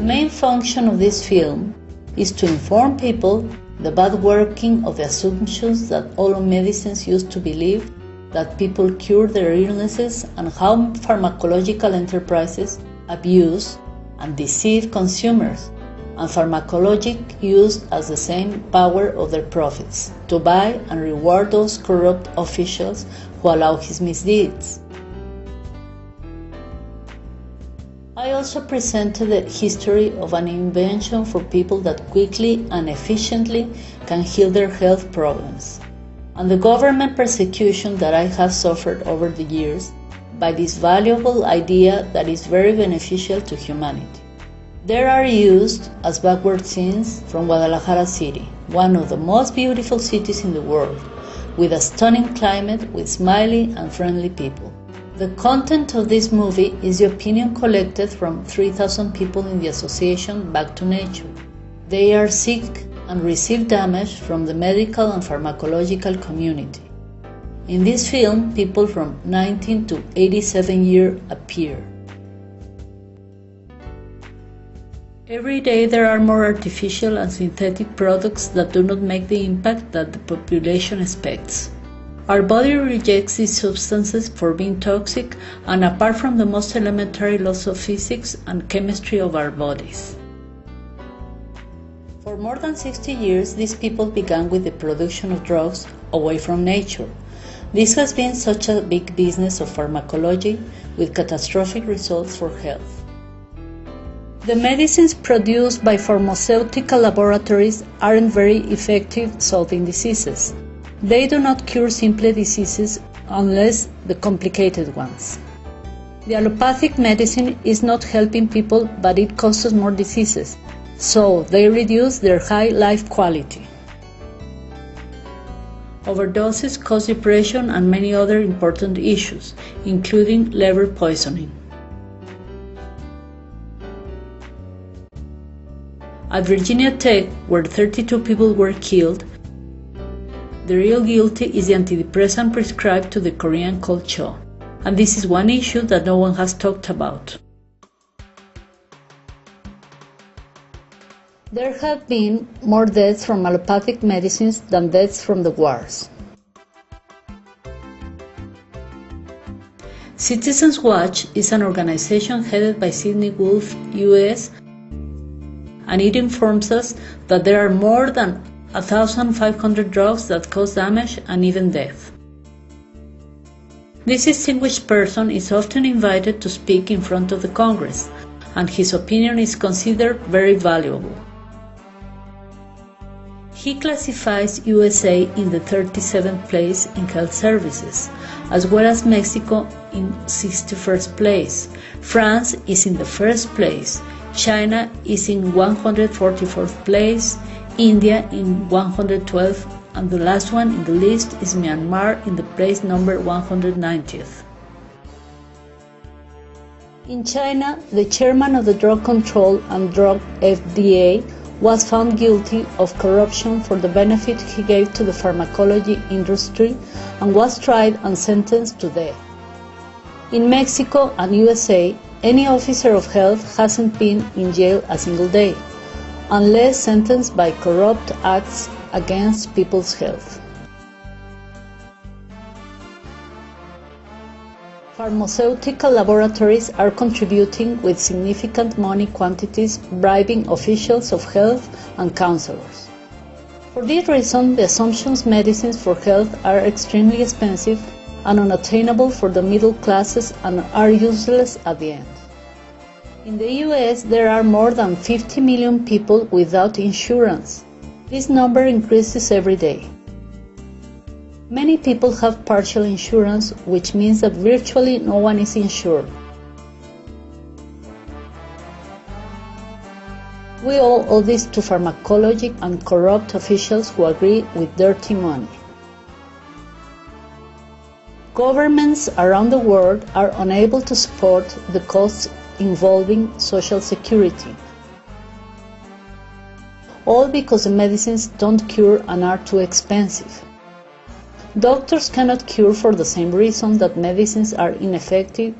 main function of this film is to inform people the bad working of the assumptions that all medicines used to believe that people cure their illnesses and how pharmacological enterprises abuse and deceive consumers, and pharmacology used as the same power of their profits to buy and reward those corrupt officials who allow his misdeeds. I also presented the history of an invention for people that quickly and efficiently can heal their health problems, and the government persecution that I have suffered over the years by this valuable idea that is very beneficial to humanity. They are used as backward scenes from Guadalajara City, one of the most beautiful cities in the world, with a stunning climate with smiley and friendly people. The content of this movie is the opinion collected from 3,000 people in the association Back to Nature. They are sick and receive damage from the medical and pharmacological community. In this film, people from 19 to 87 years appear. Every day there are more artificial and synthetic products that do not make the impact that the population expects. Our body rejects these substances for being toxic and apart from the most elementary laws of physics and chemistry of our bodies. For more than 60 years, these people began with the production of drugs away from nature. This has been such a big business of pharmacology with catastrophic results for health. The medicines produced by pharmaceutical laboratories aren't very effective solving diseases. They do not cure simple diseases unless the complicated ones. The allopathic medicine is not helping people, but it causes more diseases, so they reduce their high life quality. Overdoses cause depression and many other important issues, including liver poisoning. At Virginia Tech, where 32 people were killed, the real guilty is the antidepressant prescribed to the Korean culture, and this is one issue that no one has talked about. There have been more deaths from allopathic medicines than deaths from the wars. Citizens Watch is an organization headed by Sidney Wolf, US, and it informs us that there are more than 1,500 drugs that cause damage and even death. This distinguished person is often invited to speak in front of the Congress, and his opinion is considered very valuable. He classifies USA in the 37th place in health services, as well as Mexico in 61st place. France is in the first place, China is in 144th place, India in 112th, and the last one in the list is Myanmar in the place number 190th. In China, the chairman of the Drug Control and Drug FDA was found guilty of corruption for the benefit he gave to the pharmacology industry and was tried and sentenced to death. In Mexico and USA, any officer of health hasn't been in jail a single day, unless sentenced by corrupt acts against people's health. Pharmaceutical laboratories are contributing with significant money quantities, bribing officials of health and counselors. For this reason, the assumptions medicines for health are extremely expensive and unattainable for the middle classes and are useless at the end. In the US, there are more than 50 million people without insurance. This number increases every day. Many people have partial insurance, which means that virtually no one is insured. We all owe this to pharmacology and corrupt officials who agree with dirty money. Governments around the world are unable to support the costs involving Social Security, all because the medicines don't cure and are too expensive. Doctors cannot cure for the same reason that medicines are ineffective,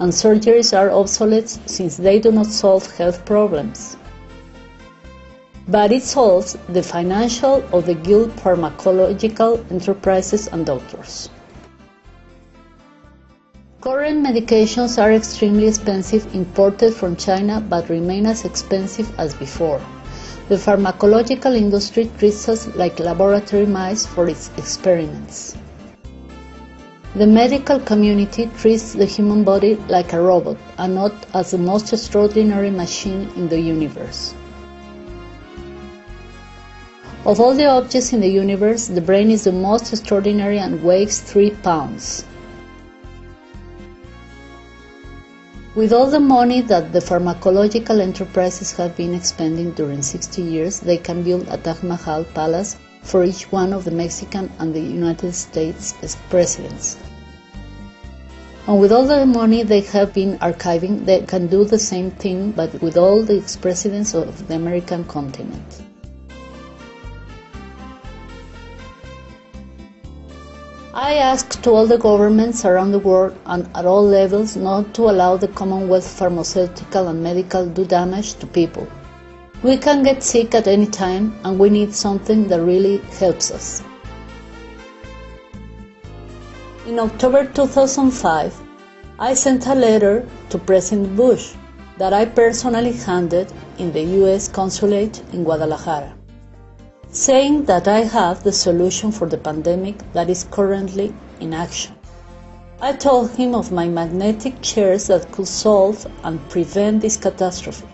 and surgeries are obsolete since they do not solve health problems. But it solves the financial or the guilt pharmacological enterprises and doctors. Current medications are extremely expensive, imported from China, but remain as expensive as before. The pharmacological industry treats us like laboratory mice for its experiments. The medical community treats the human body like a robot and not as the most extraordinary machine in the universe. Of all the objects in the universe, the brain is the most extraordinary and weighs 3 pounds. With all the money that the pharmacological enterprises have been expending during 60 years, they can build a Taj Mahal palace for each one of the Mexican and the United States presidents. And with all the money they have been archiving, they can do the same thing, but with all the ex-presidents of the American continent. I ask to all the governments around the world and at all levels not to allow the Commonwealth pharmaceutical and medical do damage to people. We can get sick at any time and we need something that really helps us. In October 2005, I sent a letter to President Bush that I personally handed in the U.S. consulate in Guadalajara, saying that I have the solution for the pandemic that is currently in action. I told him of my magnetic chairs that could solve and prevent this catastrophe.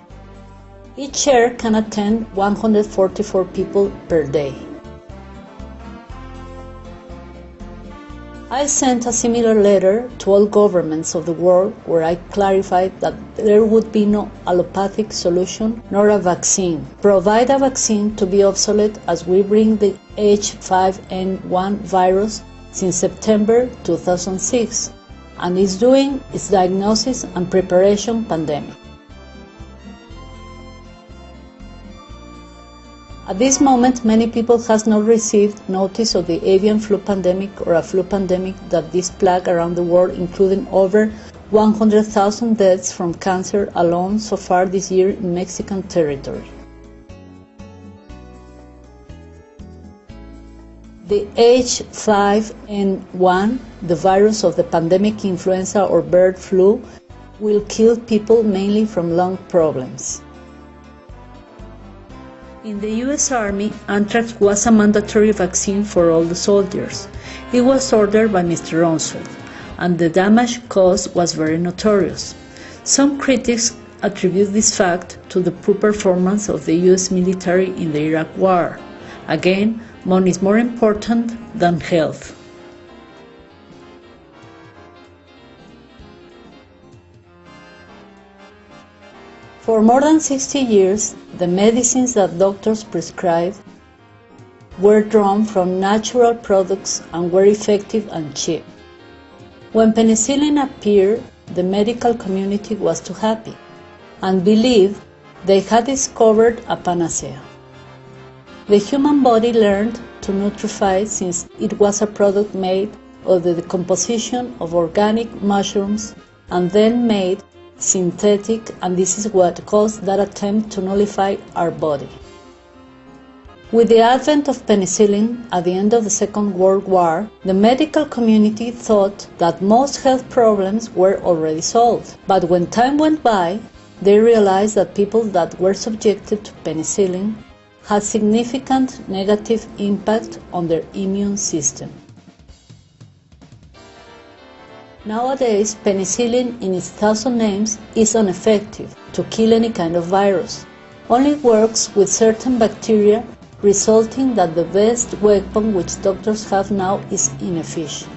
Each chair can attend 144 people per day. I sent a similar letter to all governments of the world where I clarified that there would be no allopathic solution nor a vaccine. Provide a vaccine to be obsolete as we bring the H5N1 virus since September 2006 and is doing its diagnosis and preparation pandemic. At this moment, many people have not received notice of the avian flu pandemic or a flu pandemic that this plague around the world, including over 100,000 deaths from cancer alone so far this year in Mexican territory. The H5N1, the virus of the pandemic influenza or bird flu, will kill people mainly from lung problems. In the U.S. Army, anthrax was a mandatory vaccine for all the soldiers. It was ordered by Mr. Rumsfeld, and the damage caused was very notorious. Some critics attribute this fact to the poor performance of the U.S. military in the Iraq War. Again, money is more important than health. For more than 60 years, the medicines that doctors prescribed were drawn from natural products and were effective and cheap. When penicillin appeared, the medical community was too happy and believed they had discovered a panacea. The human body learned to nutrify since it was a product made of the decomposition of organic mushrooms and then made synthetic, and this is what caused that attempt to nullify our body. With the advent of penicillin at the end of the Second World War, the medical community thought that most health problems were already solved. But when time went by, they realized that people that were subjected to penicillin had significant negative impact on their immune system. Nowadays, penicillin in its 1,000 names is ineffective to kill any kind of virus. Only works with certain bacteria, resulting that the best weapon which doctors have now is inefficient.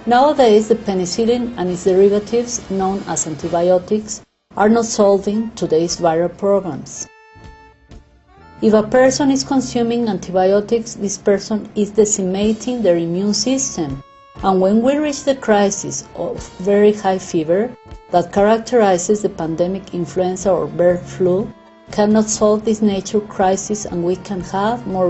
Nowadays, the penicillin and its derivatives, known as antibiotics, are not solving today's viral problems. If a person is consuming antibiotics, this person is decimating their immune system. And when we reach the crisis of very high fever that characterizes the pandemic influenza or bird flu, cannot solve this nature crisis and we can have more